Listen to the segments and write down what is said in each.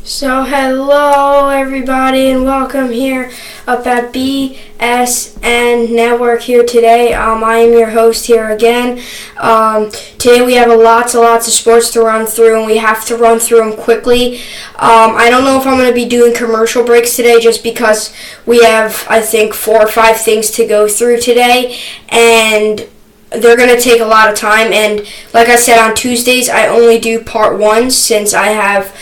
So hello everybody and welcome here up at BSN Network here today. I am your host here again. Today we have lots of sports to run through and we have to run through them quickly. I don't know if I'm going to be doing commercial breaks today just because we have I think 4 or 5 things to go through today and they're going to take a lot of time, and like I said, on Tuesdays I only do part 1 since I have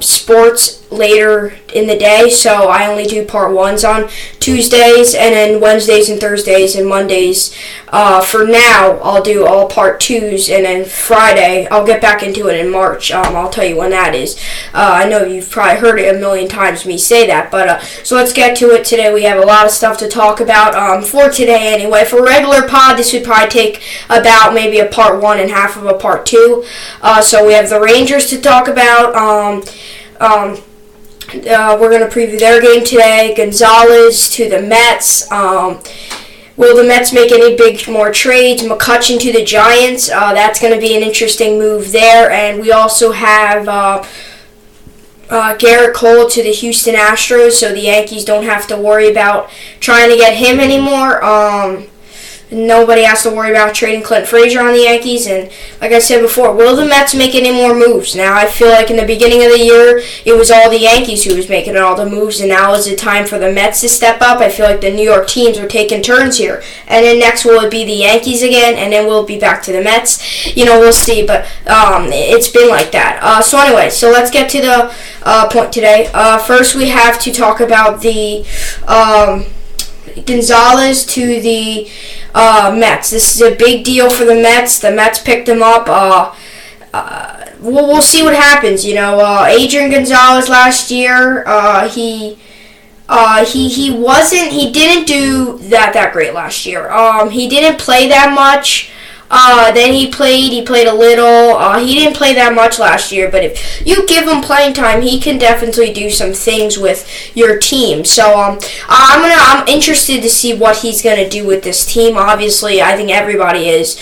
sports later in the day, so I only do part 1s on Tuesdays, and then Wednesdays and Thursdays and Mondays. For now, I'll do all part 2s, and then Friday, I'll get back into it in March. I'll tell you when that is. I know you've probably heard it a million times me say that, but so let's get to it today. We have a lot of stuff to talk about for today anyway. For regular pod, this would probably take about maybe a part 1 and half of a part 2. So we have the Rangers to talk about. We're going to preview their game today. Gonzalez to the Mets. Will the Mets make any big more trades? McCutchen to the Giants. That's going to be an interesting move there. And we also have Garrett Cole to the Houston Astros, so the Yankees don't have to worry about trying to get him anymore. Nobody has to worry about trading Clint Frazier on the Yankees, and like I said before, will the Mets make any more moves? Now, I feel like in the beginning of the year, it was all the Yankees who was making all the moves, and now is the time for the Mets to step up. I feel like the New York teams are taking turns here, and then next will it be the Yankees again, and then we'll be back to the Mets? We'll see, but it's been like that. So anyway, so let's get to the point today. First, we have to talk about the Gonzalez to the Mets. This is a big deal for the Mets. The Mets picked him up. We'll see what happens. Adrian Gonzalez last year, he didn't do that great last year. He didn't play that much. Then he played a little. He didn't play that much last year, but if you give him playing time, he can definitely do some things with your team. So I'm interested to see what he's gonna do with this team. Obviously, I think everybody is,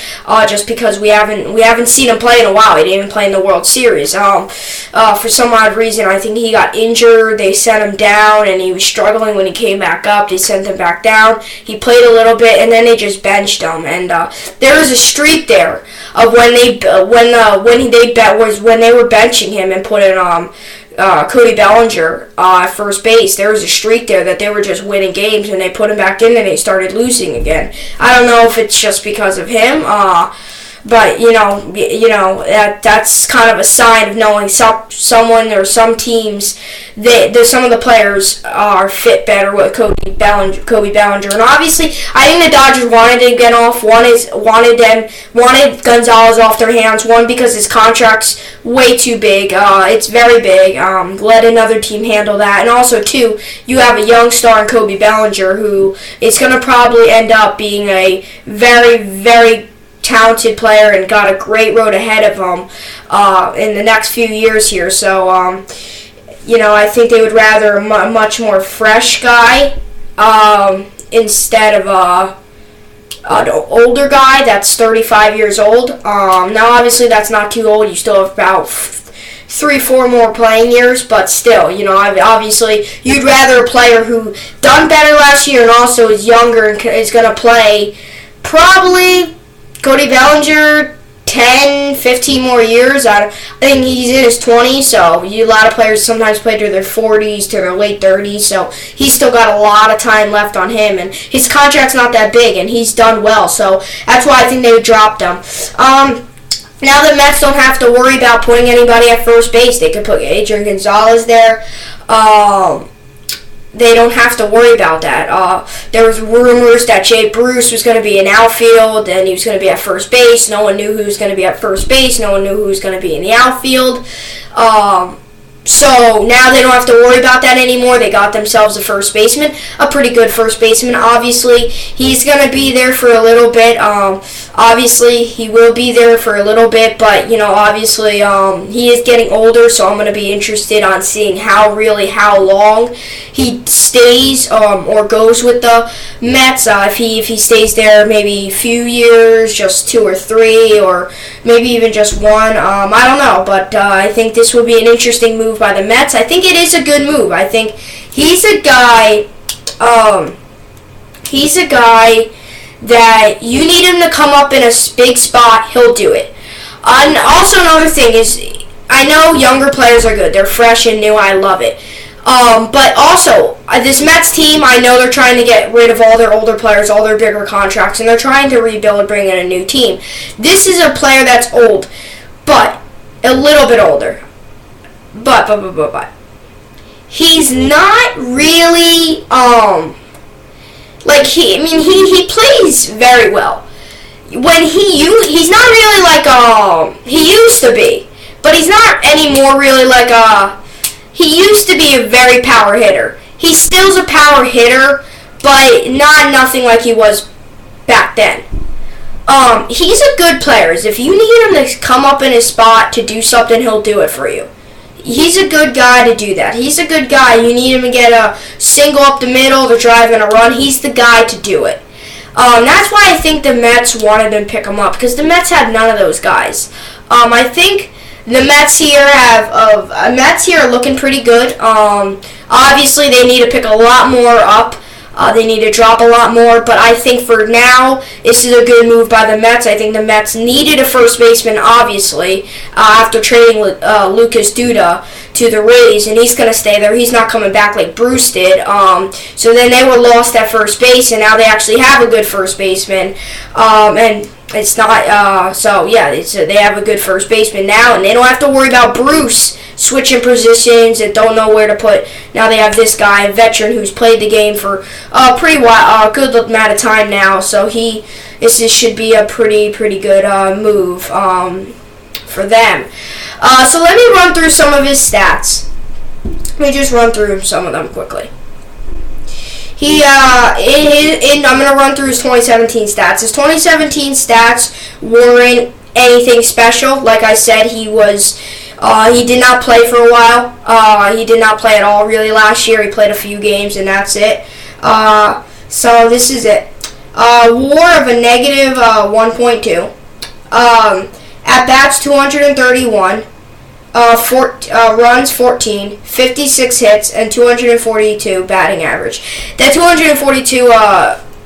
just because we haven't seen him play in a while. He didn't even play in the World Series. For some odd reason, I think he got injured. They sent him down, and he was struggling when he came back up. They sent him back down. He played a little bit, and then they just benched him. And there was a streak there of when they were benching him and put in Cody Bellinger at first base. There was a streak there that they were just winning games, and they put him back in and they started losing again. I don't know if it's just because of him, but that's kind of a sign of knowing someone or some teams. Some of the players are fit better with Cody Bellinger, and obviously, I think the Dodgers wanted to get off. Wanted Gonzalez off their hands. One, because his contract's way too big. It's very big. Let another team handle that, and also 2, you have a young star in Cody Bellinger who is going to probably end up being a very, very talented player and got a great road ahead of him in the next few years here. So, I think they would rather a much more fresh guy instead of an older guy that's 35 years old. Now, obviously, that's not too old. You still have about 3-4 more playing years, but still, obviously, you'd rather a player who done better last year and also is younger and is going to play probably Cody Bellinger 10, 15 more years. I think he's in his 20s, so a lot of players sometimes play to their 40s, to their late 30s, so he's still got a lot of time left on him, and his contract's not that big, and he's done well, so that's why I think they dropped him. Now the Mets don't have to worry about putting anybody at first base. They could put Adrian Gonzalez there. They don't have to worry about that. There was rumors that Jay Bruce was going to be in outfield and he was going to be at first base. No one knew who was going to be at first base. No one knew who was going to be in the outfield. So now they don't have to worry about that anymore. They got themselves a first baseman, a pretty good first baseman. Obviously, he's going to be there for a little bit. Obviously, he will be there for a little bit, but, obviously, he is getting older, so I'm going to be interested on seeing how long he stays or goes with the Mets. If he stays there maybe a few years, just 2 or 3, or maybe even just 1. I don't know, but I think this will be an interesting move move by the Mets. I think it is a good move. I think he's a guy. He's a guy that you need him to come up in a big spot. He'll do it. And also another thing is, I know younger players are good. They're fresh and new. I love it. But also, this Mets team, I know they're trying to get rid of all their older players, all their bigger contracts, and they're trying to rebuild, bring in a new team. This is a player that's old, but a little bit older. But. He's not really, he plays very well. He's not really like, he used to be, but he's not anymore really like, he used to be a very power hitter. He still's a power hitter, but nothing like he was back then. He's a good player. If you need him to come up in his spot to do something, he'll do it for you. He's a good guy to do that. He's a good guy. You need him to get a single up the middle, to drive in a run. He's the guy to do it. That's why I think the Mets wanted to pick him up, because the Mets had none of those guys. I think the Mets here are looking pretty good. Obviously, they need to pick a lot more up. They need to drop a lot more, but I think for now, this is a good move by the Mets. I think the Mets needed a first baseman, obviously, after trading Lucas Duda to the Rays, and he's going to stay there. He's not coming back like Bruce did. So then they were lost at first base, and now they actually have a good first baseman. And it's not, they have a good first baseman now, and they don't have to worry about Bruce switching positions and don't know where to put. Now they have this guy, a veteran who's played the game for a good amount of time now, so this should be a pretty good move for them. So let me run through some of his stats. Let me just run through some of them quickly. I'm going to run through his 2017 stats. His 2017 stats weren't anything special. Like I said, he did not play for a while. He did not play at all really last year. He played a few games and that's it. So this is it. WAR of a negative 1.2. At bats 231. Runs 14, 56 hits, and 242 batting average. That 242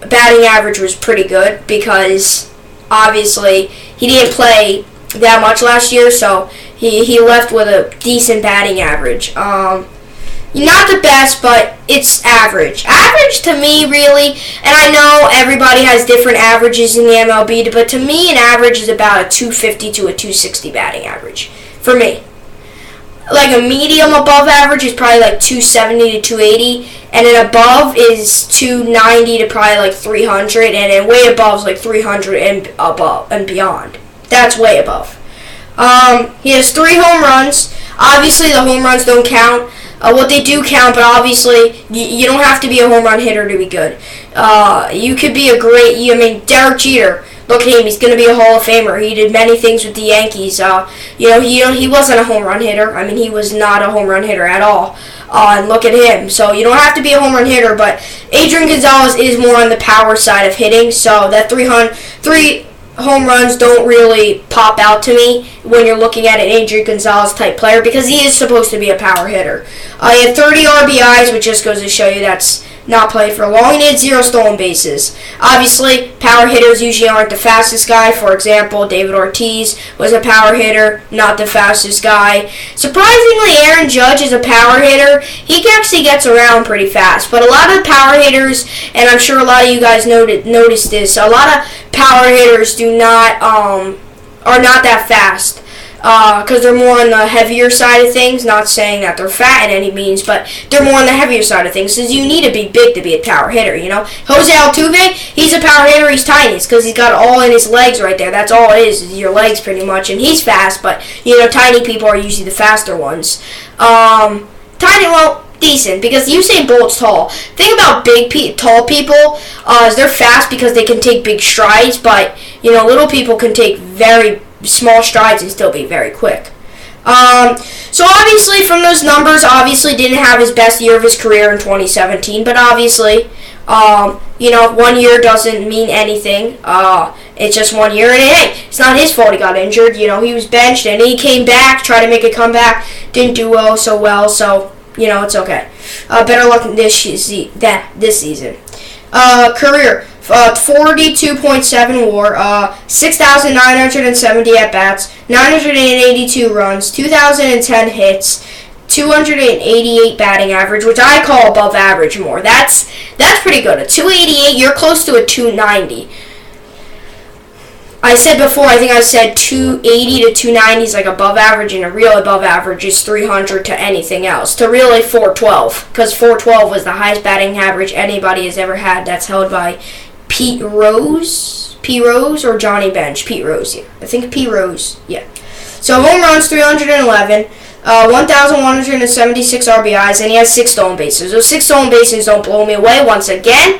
batting average was pretty good because obviously he didn't play that much last year, so he left with a decent batting average. Not the best, but it's average. Average to me, really, and I know everybody has different averages in the MLB, but to me an average is about a 250 to a 260 batting average for me. Like a medium above average is probably like 270 to 280, and an above is 290 to probably like 300, and then way above is like 300 and above and beyond. That's way above. He has 3 home runs. Obviously, the home runs don't count. What they do count, but obviously, you don't have to be a home run hitter to be good. You could be Derek Jeter. Look at him; he's going to be a Hall of Famer. He did many things with the Yankees. He wasn't a home run hitter. I mean, he was not a home run hitter at all. And look at him. So you don't have to be a home run hitter, but Adrian Gonzalez is more on the power side of hitting. So that 3 home runs don't really pop out to me when you're looking at an Adrian Gonzalez type player because he is supposed to be a power hitter. He had 30 RBIs, which just goes to show you that's not played for long, and he had 0 stolen bases. Obviously, power hitters usually aren't the fastest guy. For example, David Ortiz was a power hitter, not the fastest guy. Surprisingly, Aaron Judge is a power hitter. He actually gets around pretty fast, but a lot of power hitters, and I'm sure a lot of you guys noticed this, a lot of power hitters are not that fast. Because they're more on the heavier side of things, not saying that they're fat in any means, but they're more on the heavier side of things, because you need to be big to be a power hitter, you know? Jose Altuve, he's a power hitter, he's tiny, it's because he's got all in his legs right there, that's all it is your legs pretty much, and he's fast, but, tiny people are usually the faster ones. Decent, because Usain Bolt's tall. Thing about tall people is they're fast because they can take big strides, but, little people can take very small strides and still be very quick. So obviously from those numbers, didn't have his best year of his career in 2017, but obviously 1 year doesn't mean anything. It's just 1 year, and hey, it's not his fault he got injured. He was benched, and he came back, tried to make a comeback, didn't do so well, so, it's okay. Better luck this season. Career, 42.7 WAR, 6,970 at-bats, 982 runs, 2,010 hits, 288 batting average, which I call above average more. That's pretty good. A 288, you're close to a 290. I said before, I think I said 280 to 290 is like above average, and a real above average is 300 to anything else, to really 412, because 412 was the highest batting average anybody has ever had. That's held by Pete Rose or Johnny Bench? Pete Rose, yeah. I think Pete Rose, yeah. So home runs, 311. 1,176 RBIs, and he has 6 stolen bases. Those 6 stolen bases don't blow me away. Once again,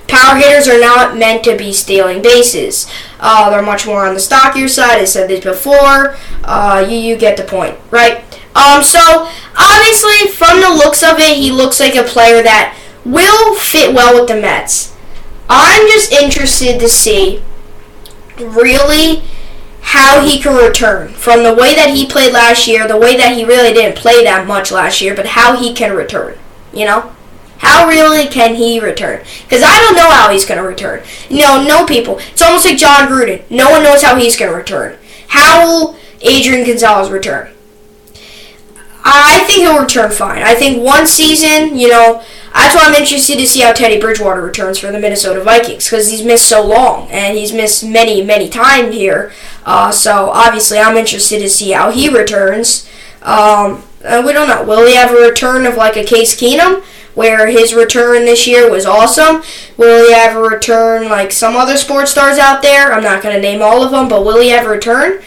power hitters are not meant to be stealing bases. They're much more on the stockier side. I said this before. You get the point, right? So, obviously, from the looks of it, he looks like a player that will fit well with the Mets. I'm just interested to see, really, how he can return from the way that he played last year, the way that he really didn't play that much last year, but how he can return, How really can he return? Because I don't know how he's going to return. No people. It's almost like John Gruden. No one knows how he's going to return. How will Adrian Gonzalez return? I think he'll return fine. I think one season, that's why I'm interested to see how Teddy Bridgewater returns for the Minnesota Vikings, because he's missed so long, and he's missed many, many times here. So, obviously, I'm interested to see how he returns. We don't know. Will he have a return of like a Case Keenum, where his return this year was awesome? Will he have a return like some other sports stars out there? I'm not going to name all of them, but will he have a return?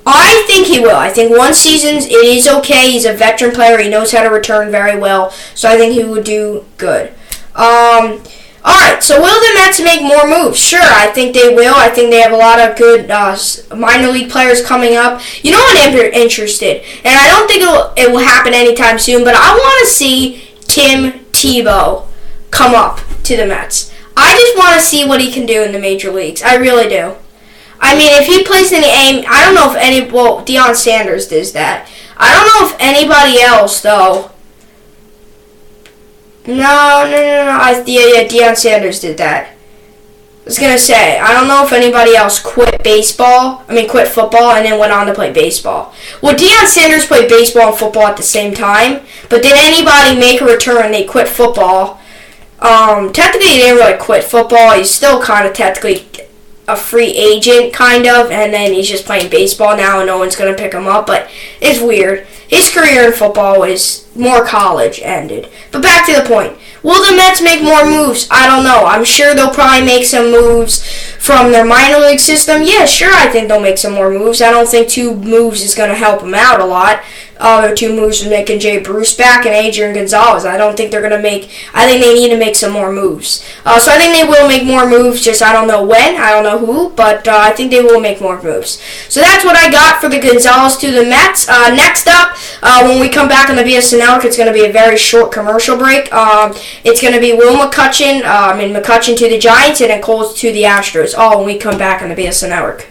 I think he will. I think one season, it is okay. He's a veteran player. He knows how to return very well. So I think he would do good. Alright, so will the Mets make more moves? Sure, I think they will. I think they have a lot of good minor league players coming up. What I'm interested, and I don't think it will happen anytime soon, but I want to see Tim Tebow come up to the Mets. I just want to see what he can do in the major leagues. I really do. I mean, if he plays in the A, I don't know if Deion Sanders does that. I don't know if anybody else, though. No. Deion Sanders did that. I was going to say, I don't know if anybody else quit football, and then went on to play baseball. Well, Deion Sanders played baseball and football at the same time, but did anybody make a return? They quit football. Technically, he didn't really quit football. He's still kind of technically a free agent, kind of, and then he's just playing baseball now, and no one's going to pick him up, but it's weird. His career in football was more college ended. But back to the point. Will the Mets make more moves? I don't know. I'm sure they'll probably make some moves from their minor league system. Yeah, sure, I think they'll make some more moves. I don't think 2 moves is going to help them out a lot. Their 2 moves are making Jay Bruce back and Adrian Gonzalez. I don't think they're going to make... I think they need to make some more moves. So I think they will make more moves, just I don't know when, I don't know who, but I think they will make more moves. So that's what I got for the Gonzalez to the Mets. Next up, when we come back on the BSN Network, it's going to be a very short commercial break. It's going to be Will McCutchen, McCutchen to the Giants, and then Cole to the Astros, all when we come back on the BSN Network.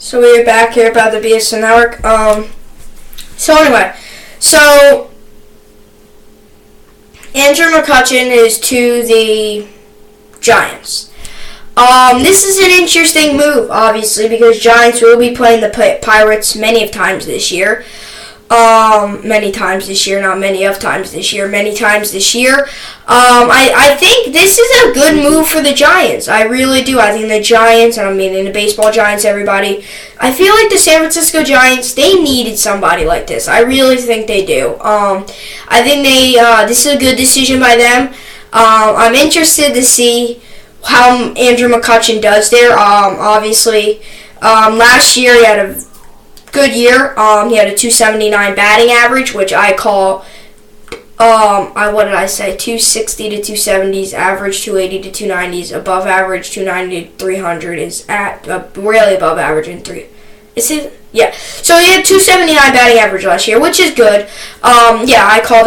So we're back here about the BSN Network. So Andrew McCutchen is to the Giants. This is an interesting move, obviously, because Giants will be playing the Pirates many of times this year. many times this year, not many of times this year, many times this year. I think this is a good move for the Giants. I really do. I think the Giants, and I mean in the baseball Giants, everybody, I feel like the San Francisco Giants, they needed somebody like this. I really think they do. I think this is a good decision by them. I'm interested to see how Andrew McCutchen does there. Obviously, last year he had a good year. He had a 279 batting average, which I call, what did I say? 260 to 270s average, 280 to 290s above average, 290 to 300 is at really above average in three. Is it? Yeah. So he had 279 batting average last year, which is good. I call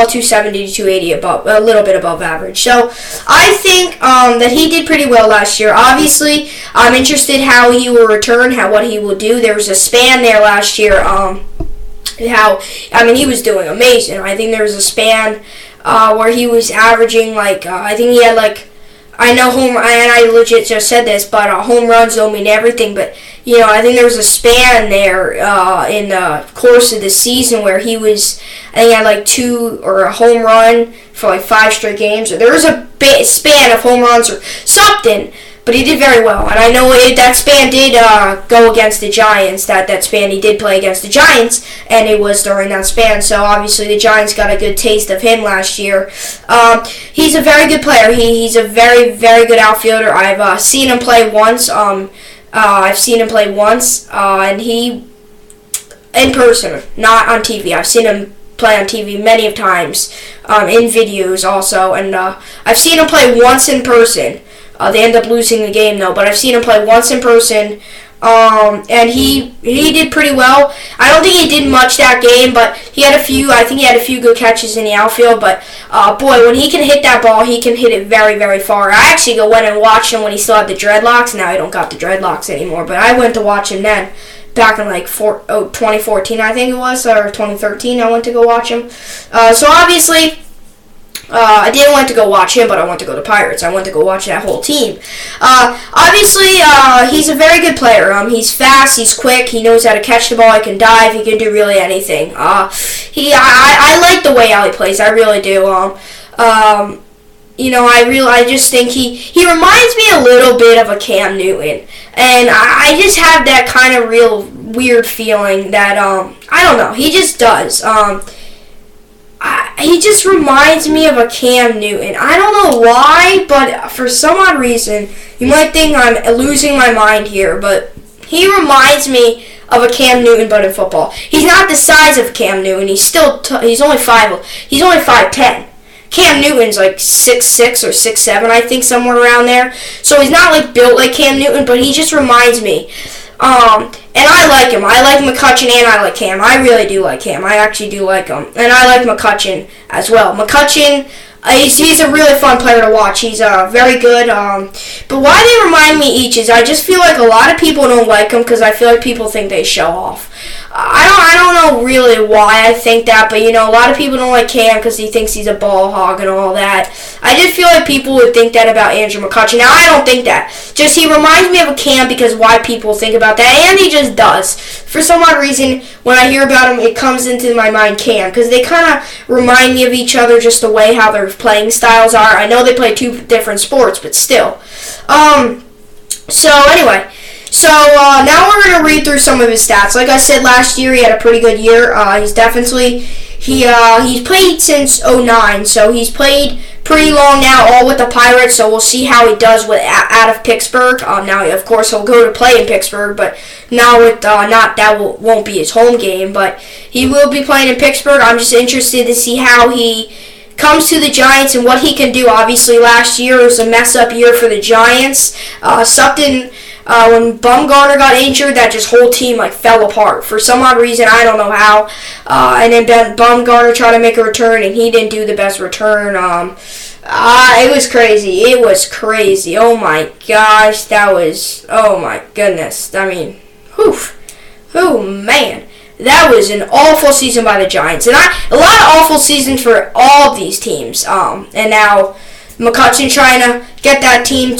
270 to 280 above, a little bit above average. So I think that he did pretty well last year. Obviously, I'm interested how he will return, what he will do. There was a span there last year. He was doing amazing. I think there was a span where he was averaging I think he had I know and I legit just said this, but home runs don't mean everything. But I think there was a span there in the course of the season where he was, I think, had two or a home run for 5 straight games. Or there was a span of home runs or something. But he did very well, and I know that span did go against the Giants. That span he did play against the Giants, and it was during that span. So obviously the Giants got a good taste of him last year. He's a very good player. He's a very, very good outfielder. I've seen him play once. And he in person, not on TV. I've seen him play on TV many of times, in videos also, and I've seen him play once in person. They end up losing the game though, but I've seen him play once in person, and he did pretty well. I don't think he did much that game, but I think he had a few good catches in the outfield. But boy, when he can hit that ball, he can hit it very, very far. I actually went and watched him when he still had the dreadlocks. Now he don't got the dreadlocks anymore, but I went to watch him then. Back in 2014, I think it was, or 2013, I went to go watch him. So obviously, I didn't want to go watch him, but I went to go to Pirates. I went to go watch that whole team. Obviously, he's a very good player. He's fast, he's quick, he knows how to catch the ball, he can dive, he can do really anything. I like the way how he plays, I really do. I just think he reminds me a little bit of a Cam Newton. And I just have that kind of real weird feeling that, I don't know, he just does. He just reminds me of a Cam Newton. I don't know why, but for some odd reason, you might think I'm losing my mind here, but he reminds me of a Cam Newton, but in football. He's not the size of Cam Newton. He's only 5'10". Cam Newton's 6'6" or 6'7", I think, somewhere around there. So he's not built like Cam Newton, but he just reminds me. And I like him. I like McCutchen and I like Cam. I really do like Cam. I actually do like him. And I like McCutchen as well. McCutchen, he's a really fun player to watch. He's very good. But why they remind me each is I just feel like a lot of people don't like him because I feel like people think they show off. I don't know really why I think that, but a lot of people don't like Cam because he thinks he's a ball hog and all that. I just feel like people would think that about Andrew McCutchen. Now, I don't think that. Just he reminds me of a Cam because why people think about that, and he just does. For some odd reason, when I hear about him, it comes into my mind Cam because they kind of remind me of each other, just the way how their playing styles are. I know they play 2 different sports, but still. So anyway. So now we're going to read through some of his stats. Like I said, last year he had a pretty good year. He's played since 2009, so he's played pretty long now, all with the Pirates. So we'll see how he does out of Pittsburgh. Now, of course, he'll go to play in Pittsburgh, but now with won't be his home game. But he will be playing in Pittsburgh. I'm just interested to see how he comes to the Giants and what he can do. Obviously, last year was a mess-up year for the Giants. When Bumgarner got injured, that just whole team fell apart. For some odd reason, I don't know how. And then Bumgarner tried to make a return, and he didn't do the best return. It was crazy. It was crazy. Oh my gosh, oh my goodness. I mean, oh man. That was an awful season by the Giants. And a lot of awful seasons for all these teams. And now McCutchen trying to get that team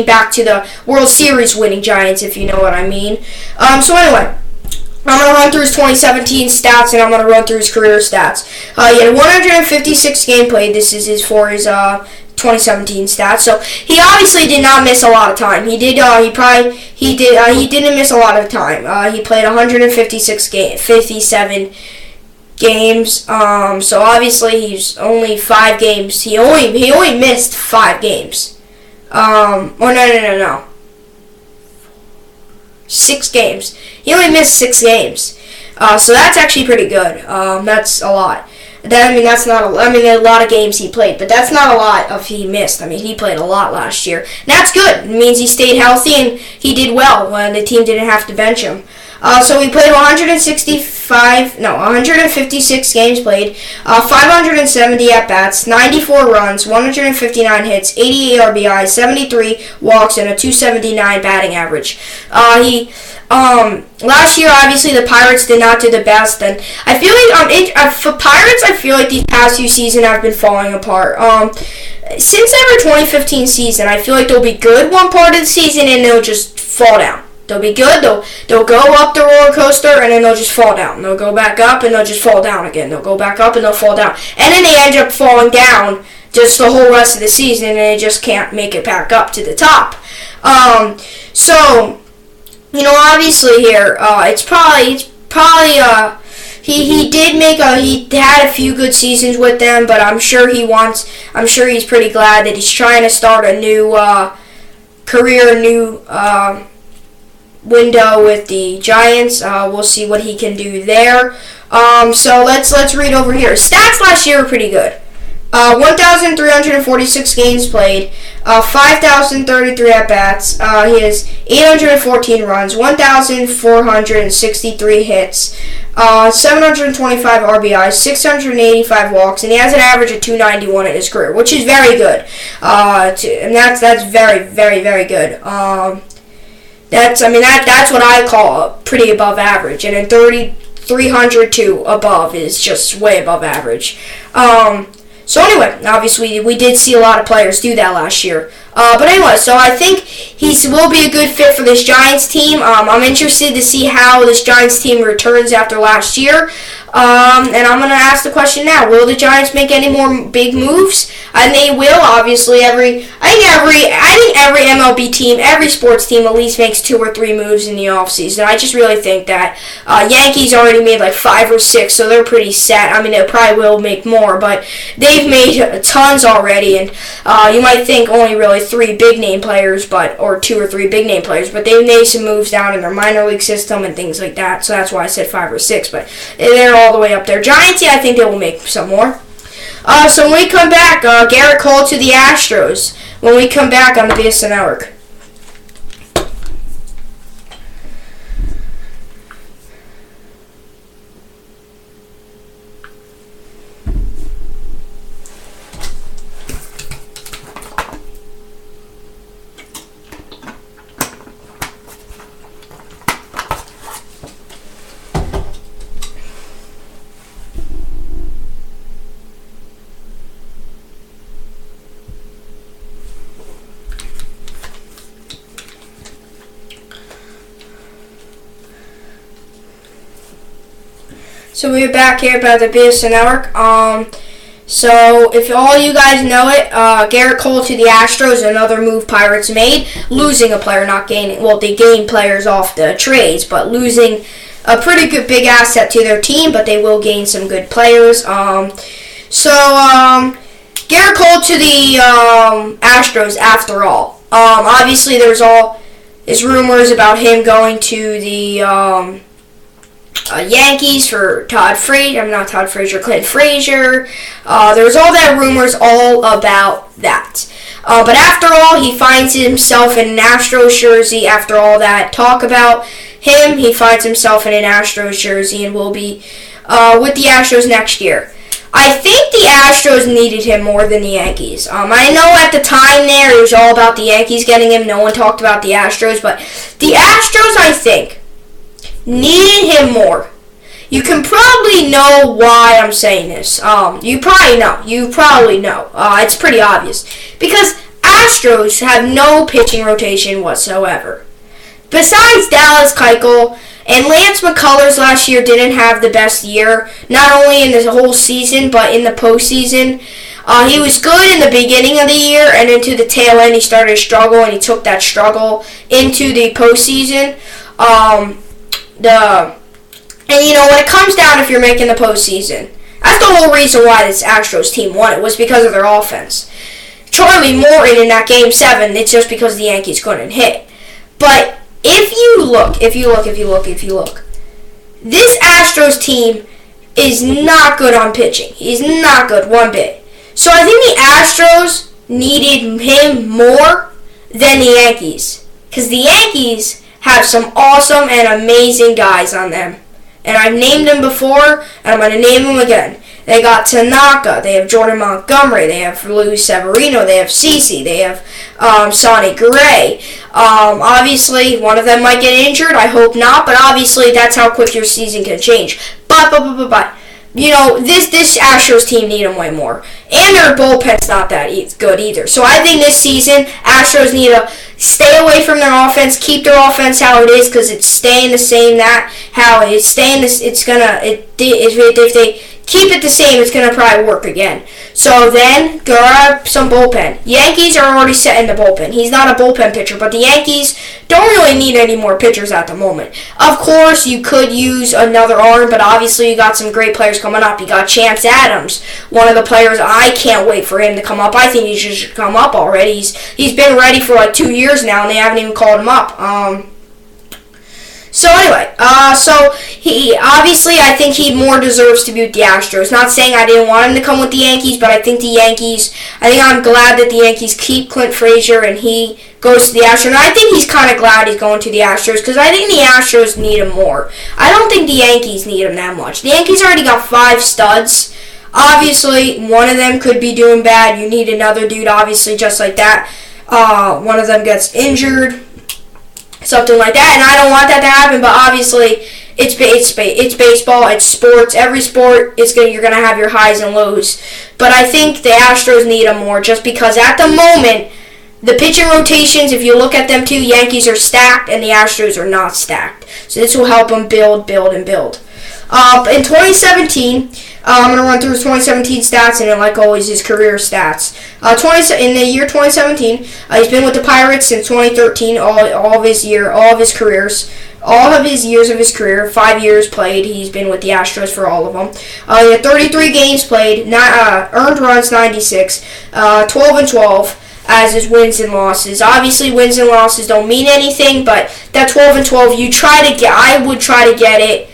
back to the World Series winning Giants, if you know what I mean. So anyway, I'm going to run through his 2017 stats, and I'm going to run through his career stats. He had 156 game played. This is his 2017 stats. So he obviously did not miss a lot of time. He did. He didn't miss a lot of time. He played 57 games. So obviously he's only 5 games. He only missed 5 games. No. 6 games. He only missed 6 games. So that's actually pretty good. That's a lot. That's not a lot of games he played, but that's not a lot of he missed. He played a lot last year. And that's good. It means he stayed healthy and he did well when the team didn't have to bench him. So he played 156 games played, 570 at-bats, 94 runs, 159 hits, 88 RBIs, 73 walks, and a 279 batting average. Last year, obviously, the Pirates did not do the best, and I feel like for Pirates, I feel like these past few seasons have been falling apart. Since their 2015 season, I feel like they'll be good one part of the season, and they'll just fall down. They'll be good, they'll go up the roller coaster, and then they'll just fall down. They'll go back up, and they'll just fall down again. They'll go back up, and they'll fall down. And then they end up falling down just the whole rest of the season, and they just can't make it back up to the top. Obviously here, he had a few good seasons with them, but I'm sure he's pretty glad that he's trying to start a new career, window with the Giants. We'll see what he can do there. So let's read over here. Stats last year were pretty good. 1,346 games played, 5,033 at-bats. He has 814 runs, 1,463 hits, 725 RBIs, 685 walks, and he has an average of 291 in his career, which is very good. And that's very, very, very good. That's what I call pretty above average, and then 300 to above is just way above average. So anyway, obviously we did see a lot of players do that last year. But anyway, so I think he will be a good fit for this Giants team. I'm interested to see how this Giants team returns after last year. And I'm going to ask the question now. Will the Giants make any more big moves? And they will, obviously. I think every MLB team, every sports team at least makes 2 or 3 moves in the offseason. I just really think that Yankees already made like 5 or 6, so they're pretty set. They probably will make more, but they've made tons already. And you might think only really 3 big name players, or 2 or 3 big name players, but they've made some moves down in their minor league system and things like that. So that's why I said 5 or 6, but they're all the way up there. Giants, yeah, I think they will make some more. So when we come back, Garrett Cole to the Astros. When we come back on the BSN Network. So we're back here about the BSN Network. So if all you guys know it, Garrett Cole to the Astros, another move Pirates made, losing a player, not gaining. Well, they gained players off the trades, but losing a pretty good big asset to their team, but they will gain some good players. Garrett Cole to the Astros after all. Obviously, there's rumors about him going to the Yankees for Clinton Frazier. There's all that rumors all about that. But after all, he finds himself in an Astros jersey. After all that talk about him, he finds himself in an Astros jersey and will be with the Astros next year. I think the Astros needed him more than the Yankees. I know at the time there, it was all about the Yankees getting him. No one talked about the Astros. But the Astros, I think, needed him more. You can probably know why I'm saying this. You probably know. It's pretty obvious. Because Astros have no pitching rotation whatsoever. Besides Dallas Keuchel, And Lance McCullers last year didn't have the best year, not only in the whole season, but in the postseason. He was good in the beginning of the year, and into the tail end, he started to struggle, and he took that struggle into the postseason. And when it comes down, if you're making the postseason, that's the whole reason why this Astros team won. It was because of their offense. Charlie Morton in that Game 7, it's just because the Yankees couldn't hit. But if you look, this Astros team is not good on pitching. He's not good one bit. So I think the Astros needed him more than the Yankees. Because the Yankees have some awesome and amazing guys on them. And I've named them before, and I'm going to name them again. They got Tanaka, they have Jordan Montgomery, they have Luis Severino, they have CeCe, they have Sonny Gray. Obviously, one of them might get injured. I hope not, but obviously that's how quick your season can change. But. This Astros team need them way more. And their bullpen's not that good either. So I think this season, Astros need to stay away from their offense, keep their offense how it is, because it's staying the same. If they keep it the same, it's going to probably work again. So then, grab some bullpen. Yankees are already set in the bullpen. He's not a bullpen pitcher, but the Yankees don't really need any more pitchers at the moment. Of course, you could use another arm, but obviously you got some great players coming up. You got Chance Adams, one of the players. I can't wait for him to come up. I think he should come up already. He's been ready for like 2 years now, and they haven't even called him up. So anyway, I think he more deserves to be with the Astros. Not saying I didn't want him to come with the Yankees, but I think I'm glad that the Yankees keep Clint Frazier and he goes to the Astros. And I think he's kind of glad he's going to the Astros because I think the Astros need him more. I don't think the Yankees need him that much. The Yankees already got 5 studs. Obviously, one of them could be doing bad. You need another dude, obviously, just like that. One of them gets injured. Something like that, and I don't want that to happen, but obviously it's baseball, it's sports. Every sport you're gonna have your highs and lows. But I think the Astros need them more just because at the moment the pitching rotations, if you look at them too, Yankees are stacked and the Astros are not stacked. So this will help them build. In 2017, I'm going to run through his 2017 stats and then, like always, his career stats. In the year 2017, he's been with the Pirates since 2013, all of his years of his career, 5 years played. He's been with the Astros for all of them. He had 33 games played, earned runs 96, 12-12 as his wins and losses. Obviously, wins and losses don't mean anything, but that 12-12, I would try to get it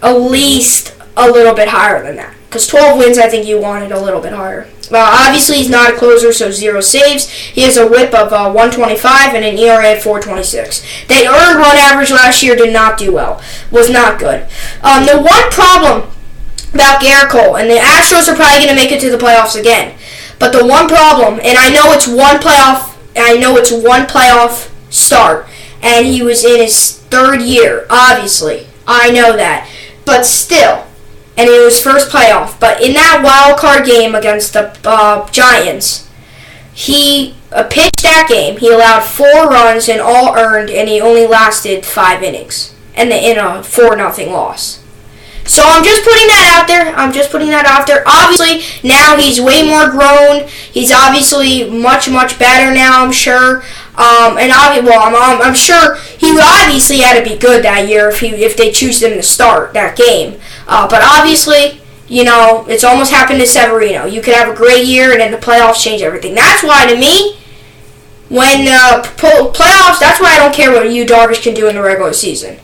at least a little bit higher than that. Because 12 wins, I think you want it a little bit higher. Obviously, he's not a closer, so 0 saves. He has a whip of 125 and an ERA of 4.26. The earned run average last year did not do well. Was not good. The one problem about Gerrit Cole, and the Astros are probably going to make it to the playoffs again, but the one problem, and I know it's one playoff start, and he was in his 3rd year, obviously. I know that. But still, and it was first playoff, but in that wild card game against the Giants, he pitched that game. He allowed 4 runs and all earned, and he only lasted 5 innings and in a 4-0 loss. So I'm just putting that out there. Obviously, now he's way more grown. He's obviously much better now, I'm sure. I'm sure he would obviously had to be good that year if they choose him to start that game. But obviously, it's almost happened to Severino. You could have a great year and then the playoffs change everything. That's why, to me, when playoffs, that's why I don't care what Yu Darvish can do in the regular season.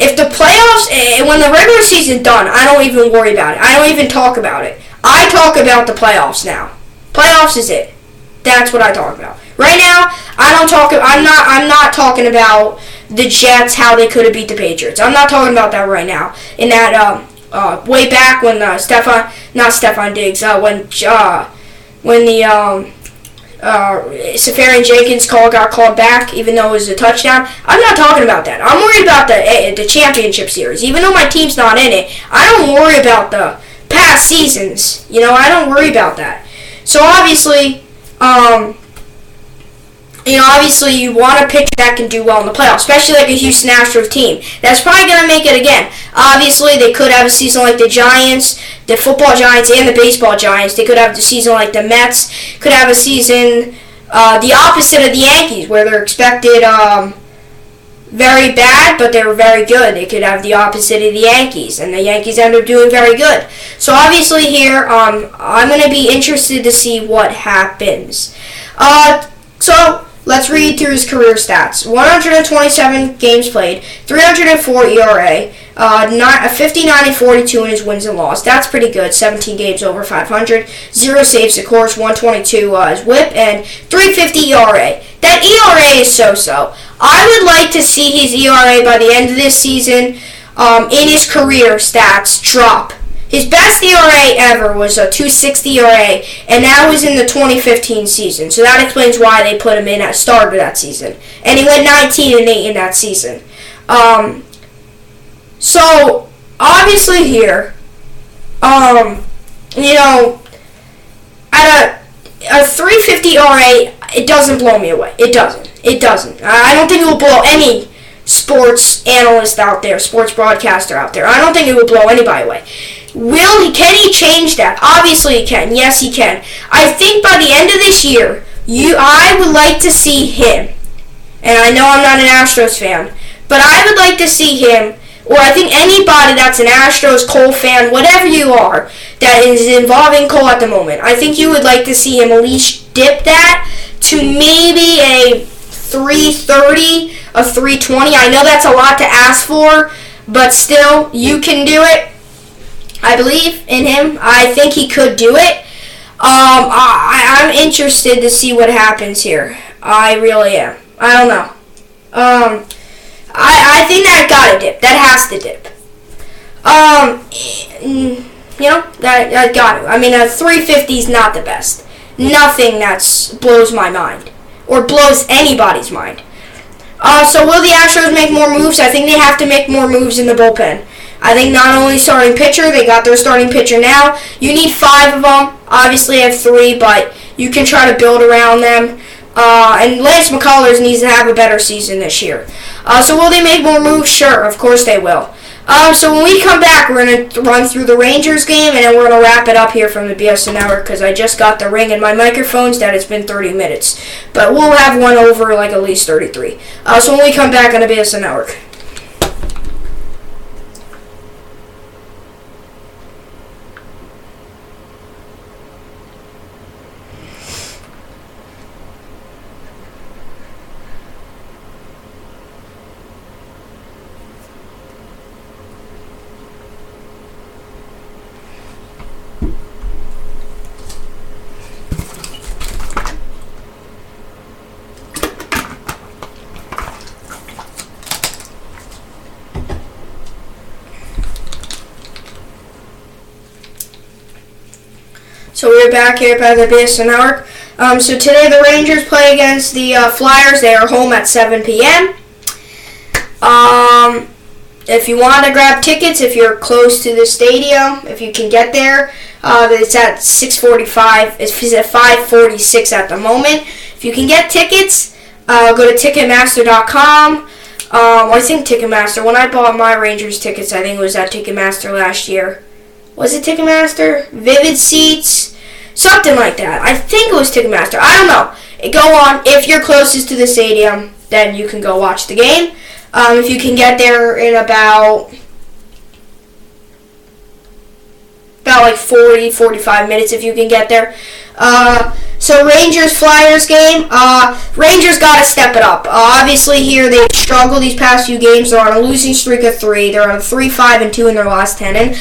If the playoffs, when the regular season's done, I don't even worry about it. I don't even talk about it. I talk about the playoffs now. Playoffs is it. That's what I talk about. Right now, I'm not talking about the Jets, how they could have beat the Patriots. I'm not talking about that right now. In that way back when Stefon Diggs, when the Safarian Jenkins call got called back, even though it was a touchdown. I'm not talking about that. I'm worried about the championship series. Even though my team's not in it, I don't worry about the past seasons. I don't worry about that. So obviously, Obviously you want a pitcher that can do well in the playoffs, especially like a Houston Astros team. That's probably going to make it again. Obviously, they could have a season like the Giants, the football Giants, and the baseball Giants. They could have the season like the Mets. Could have a season the opposite of the Yankees, where they're expected very bad, but they were very good. They could have the opposite of the Yankees, and the Yankees end up doing very good. So obviously here, I'm going to be interested to see what happens. So let's read through his career stats. 127 games played, 304 ERA, 59 and 42 in his wins and losses. That's pretty good. 17 games over 500, 0 saves, of course, 122 his WHIP, and 350 ERA. That ERA is so-so. I would like to see his ERA by the end of this season in his career stats drop. His best ERA ever was a 2.60 ERA, and that was in the 2015 season. So that explains why they put him in at start of that season. And he went 19-8 in that season. So obviously here, at a 3.50 ERA, it doesn't blow me away. It doesn't. I don't think it will blow any sports analyst out there, sports broadcaster out there. I don't think it would blow anybody away. Can he change that? Obviously he can. Yes, he can. I think by the end of this year, I would like to see him, and I know I'm not an Astros fan, but I would like to see him, or I think anybody that's an Astros, Cole fan, whatever you are, that is involving Cole at the moment, I think you would like to see him at least dip that to maybe a 330, a 320. I know that's a lot to ask for, but still, you can do it. I believe in him. I think he could do it. I'm interested to see what happens here. I really am. I don't know. I think that got to dip. That has to dip. That got to. I mean, a 350 is not the best. Nothing that blows my mind or blows anybody's mind. So will the Astros make more moves? I think they have to make more moves in the bullpen. I think not only starting pitcher, they got their starting pitcher now. You need 5 of them. Obviously, I have 3, but you can try to build around them. And Lance McCullers needs to have a better season this year. So will they make more moves? Sure, of course they will. So when we come back, we're going to run through the Rangers game, and then we're going to wrap it up here from the BSN Network because I just got the ring in my microphones that it's been 30 minutes. But we'll have one over like at least 33. So when we come back on the BSN Network. So we're back here by the BSN Network. So today the Rangers play against the Flyers. They are home at 7 p.m. If you want to grab tickets, if you're close to the stadium, if you can get there, it's at 6:45. It's at 5:46 at the moment. If you can get tickets, go to Ticketmaster.com. I think Ticketmaster. When I bought my Rangers tickets, I think it was at Ticketmaster last year. Was it Ticketmaster? Vivid Seats? Something like that. I think it was Ticketmaster. I don't know. Go on. If you're closest to the stadium, then you can go watch the game. If you can get there in about like 40, 45 minutes if you can get there. So Rangers-Flyers game. Rangers got to step it up. Obviously here they've struggled these past few games. They're on a losing streak of 3. They're on 3-5-2 in their last 10. And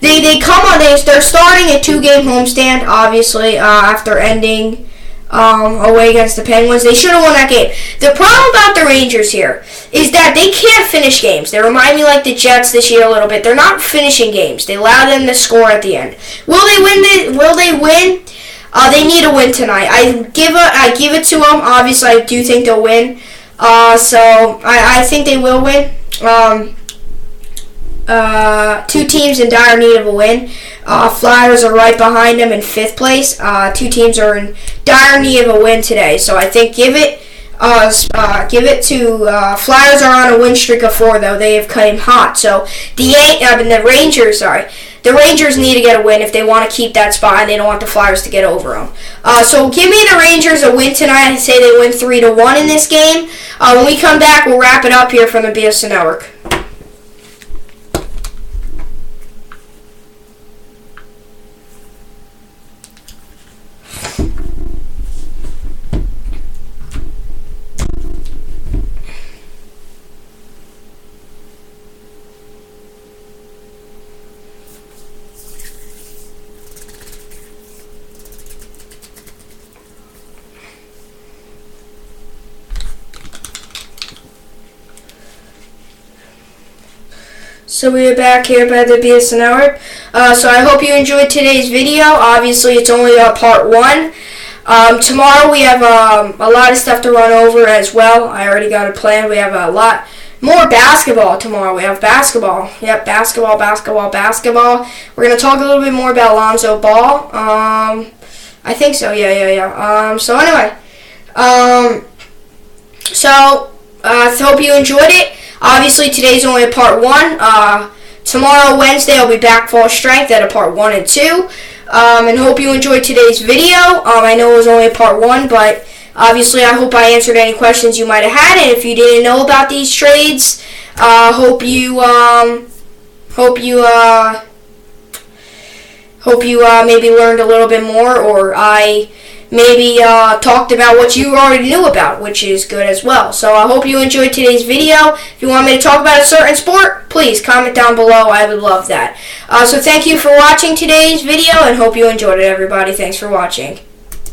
they're starting a 2-game homestand, obviously, after ending away against the Penguins. They should have won that game. The problem about the Rangers here is that they can't finish games. They remind me like the Jets this year a little bit. They're not finishing games. They allow them to score at the end. Will they win? Will they win? They need a win tonight. I give it to them. Obviously, I do think they'll win. So I think they will win. 2 teams in dire need of a win. Flyers are right behind them in 5th place. 2 teams are in dire need of a win today. So I think give it Give it to Flyers are on a win streak of 4 though. They have come hot. So the Rangers, the Rangers need to get a win if they want to keep that spot and they don't want the Flyers to get over them. So give me the Rangers a win tonight. I say they win 3-1 in this game. When we come back, we'll wrap it up here from the BSN Network. So we are back here by the BSN Network. So I hope you enjoyed today's video. Obviously, it's only part 1. Tomorrow we have a lot of stuff to run over as well. I already got it planned. We have a lot more basketball tomorrow. We have basketball. Yep, basketball. We're going to talk a little bit more about Lonzo Ball. I think so. Yeah. So anyway. I hope you enjoyed it. Obviously, today's only a part 1. Tomorrow, Wednesday, I'll be back full strength at a part 1 and 2. And hope you enjoyed today's video. I know it was only a part 1, but obviously, I hope I answered any questions you might have had. And if you didn't know about these trades, hope you maybe learned a little bit more, or I maybe talked about what you already knew about, which is good as well. So I hope you enjoyed today's video. If you want me to talk about a certain sport, please comment down below. I would love that. So thank you for watching today's video, and hope you enjoyed it, everybody. Thanks for watching.